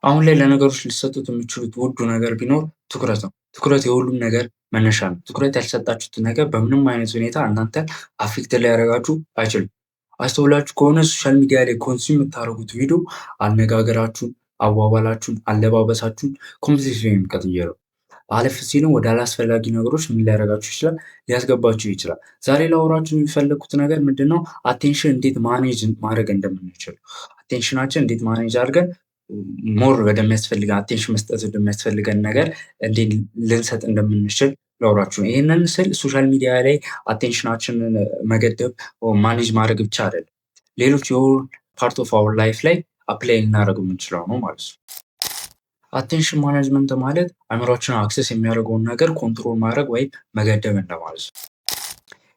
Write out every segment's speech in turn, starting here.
አሁን ላይ ለነገሮች ሊሰጡት የሚችሉት ውዱ ነገር ቢኖር ትኩረት ነው። ትኩረት የሁሉም ነገር መነሻ ነው። ትኩረት ያልሰጣችሁት ነገር በምንም አይነት ሁኔታ እናንተን አፌክት ሊያደርጋችሁ አይችልም። አስተውላችሁ ከሆነ ሶሻል ሚዲያ ላይ ኮንሱም የምታደርጉት ቪዲዮ አነጋገራችሁን፣ አዋዋላችሁን፣ አለባበሳችሁን ኮምፕሊትሊ ነው የሚቀይረው። አለፍ ሲልም ወደ አላስፈላጊ ነገሮች ምን ሊያደርጋችሁ ይችላል? ሊያስገባችሁ ይችላል። ዛሬ ላወራችሁ የሚፈለግኩት ነገር ምንድነው? አቴንሽን እንዴት ማኔጅ ማድረግ እንደምንችል፣ አቴንሽናችን እንዴት ማኔጅ አድርገን ሞር ወደሚያስፈልገን አቴንሽን መስጠት ወደሚያስፈልገን ነገር እንዴት ልንሰጥ እንደምንችል ላወራችሁ ነው። ይህንን ስል ሶሻል ሚዲያ ላይ አቴንሽናችንን መገደብ ማኔጅ ማድረግ ብቻ አይደለም፣ ሌሎች የሆኑ ፓርት ኦፍ አወር ላይፍ ላይ አፕላይ ልናደርገው የምንችለው ነው ማለት ነው። አቴንሽን ማኔጅመንት ማለት አእምሯችን አክሰስ የሚያደርገውን ነገር ኮንትሮል ማድረግ ወይም መገደብ እንደማለት ነው።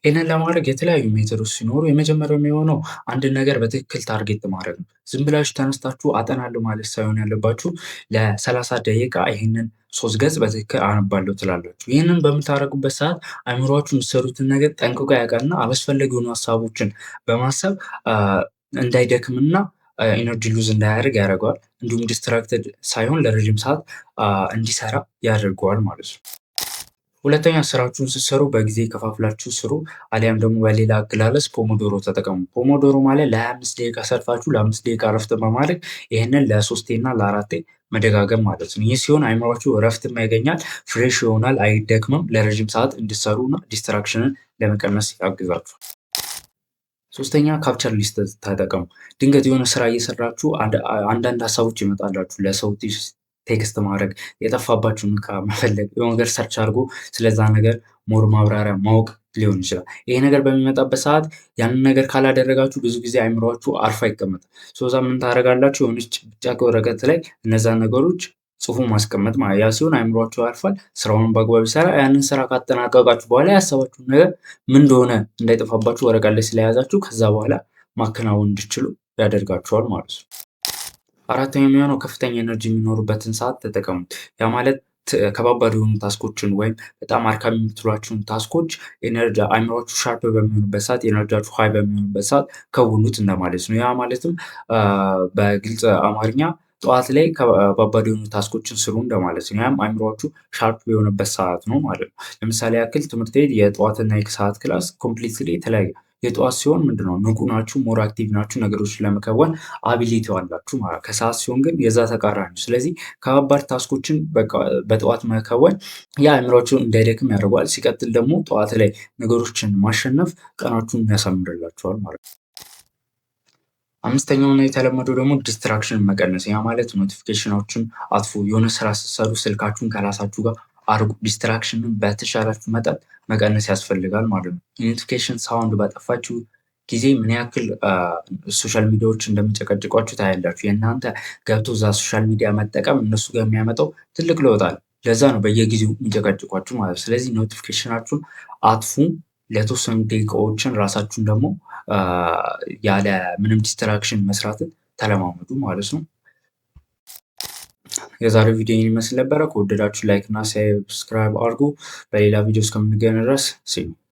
ይህንን ለማድረግ የተለያዩ ሜተዶች ሲኖሩ የመጀመሪያው የሚሆነው አንድን ነገር በትክክል ታርጌት ማድረግ ነው። ዝም ብላችሁ ተነስታችሁ አጠናለሁ ማለት ሳይሆን ያለባችሁ ለ30 ደቂቃ ይህንን 3 ገጽ በትክክል አነባለሁ ትላላችሁ። ይህንን በምታደርጉበት ሰዓት አእምሯችሁ የምትሰሩትን ነገር ጠንቅቆ ያውቃልና አላስፈላጊ የሆኑ ሀሳቦችን በማሰብ እንዳይደክምና ኢነርጂ ሉዝ እንዳያደርግ ያደርገዋል። እንዲሁም ዲስትራክትድ ሳይሆን ለረጅም ሰዓት እንዲሰራ ያደርገዋል ማለት ነው። ሁለተኛ ስራችሁን ስትሰሩ በጊዜ ከፋፍላችሁ ስሩ፣ አሊያም ደግሞ በሌላ አገላለጽ ፖሞዶሮ ተጠቀሙ። ፖሞዶሮ ማለት ለ25 ደቂቃ ሰርታችሁ ለ5 ደቂቃ እረፍት በማድረግ ይህንን ለ3 እና ለ4 መደጋገም ማለት ነው። ይህ ሲሆን አይምሯችሁ እረፍትም ያገኛል፣ ፍሬሽ ይሆናል፣ አይደክምም። ለረጅም ሰዓት እንዲሰሩ እና ዲስትራክሽንን ለመቀነስ ያግዛችኋል። ሶስተኛ ካፕቸር ሊስት ተጠቀሙ። ድንገት የሆነ ስራ እየሰራችሁ አንዳንድ ሀሳቦች ይመጣላችሁ። ለሰው ቴክስት ማድረግ፣ የጠፋባችሁን እቃ መፈለግ፣ የሆነ ነገር ሰርች አድርጎ ስለዛ ነገር ሞር ማብራሪያ ማወቅ ሊሆን ይችላል። ይሄ ነገር በሚመጣበት ሰዓት ያንን ነገር ካላደረጋችሁ ብዙ ጊዜ አይምሯችሁ አርፎ አይቀመጥም። እዛ ምን ታደርጋላችሁ? የሆነች ጨቅ ወረቀት ላይ እነዛን ነገሮች ጽፎ ማስቀመጥ ማለት ያ ሲሆን አይምሯችሁ ያርፋል፣ ስራውን በአግባቡ ይሰራል። ያንን ስራ ካጠናቀቃችሁ በኋላ ያሰባችሁት ነገር ምን እንደሆነ እንዳይጠፋባችሁ ወረቀት ላይ ስለያዛችሁ ከዛ በኋላ ማከናወን እንድትችሉ ያደርጋችኋል ማለት ነው። አራተኛው የሚሆነው ከፍተኛ ኤነርጂ የሚኖሩበትን ሰዓት ተጠቀሙት። ያ ማለት ከባባድ የሆኑ ታስኮችን ወይም በጣም አድካሚ የምትሏቸውን ታስኮች አይምሯችሁ ሻርፕ በሚሆኑበት ሰዓት፣ ኤነርጂያችሁ ሃይ በሚሆኑበት ሰዓት ከውኑት እንደማለት ነው። ያ ማለትም በግልጽ አማርኛ ጠዋት ላይ ከባባድ የሆኑ ታስኮችን ስሩ እንደማለት ነው። ያም አይምሯችሁ ሻርፕ የሆነበት ሰዓት ነው ማለት ነው። ለምሳሌ ያክል ትምህርት ቤት የጠዋትና የከሰዓት ክላስ ኮምፕሊትሊ የተለያየ። የጠዋት ሲሆን ምንድነው ንቁ ናችሁ፣ ሞር አክቲቭ ናችሁ፣ ነገሮችን ለመከወን አቢሊቲው አላችሁ ማለት። ከሰዓት ሲሆን ግን የዛ ተቃራኒ ነው። ስለዚህ ከባባድ ታስኮችን በጠዋት መከወን ያ አእምሯችሁን እንዳይደክም ያደርገዋል። ሲቀጥል ደግሞ ጠዋት ላይ ነገሮችን ማሸነፍ ቀናችሁን ያሳምርላችኋል ማለት ነው። አምስተኛውና የተለመደው ደግሞ ዲስትራክሽን መቀነስ። ያ ማለት ኖቲፊኬሽኖችን አጥፉ። የሆነ ስራ ስትሰሩ ስልካችሁን ከራሳችሁ ጋር አርጉ። ዲስትራክሽንን በተሻላችሁ መጠን መቀነስ ያስፈልጋል ማለት ነው። የኖቲፊኬሽን ሳውንድ ባጠፋችሁ ጊዜ ምን ያክል ሶሻል ሚዲያዎች እንደሚጨቀጭቋችሁ ታያላችሁ። የእናንተ ገብቶ እዛ ሶሻል ሚዲያ መጠቀም እነሱ ጋር የሚያመጣው ትልቅ ለውጥ አለ። ለዛ ነው በየጊዜው የሚጨቀጭቋችሁ ማለት ነው። ስለዚህ ኖቲፊኬሽናችሁን አጥፉ። ለተወሰኑ ደቂቃዎችን ራሳችሁን ደግሞ ያለ ምንም ዲስትራክሽን መስራትን ተለማመዱ ማለት ነው። የዛሬው ቪዲዮ ይህን ይመስል ነበረ። ከወደዳችሁ ላይክ እና ሰብስክራይብ አድርጉ። በሌላ ቪዲዮ እስከምንገናኝ ድረስ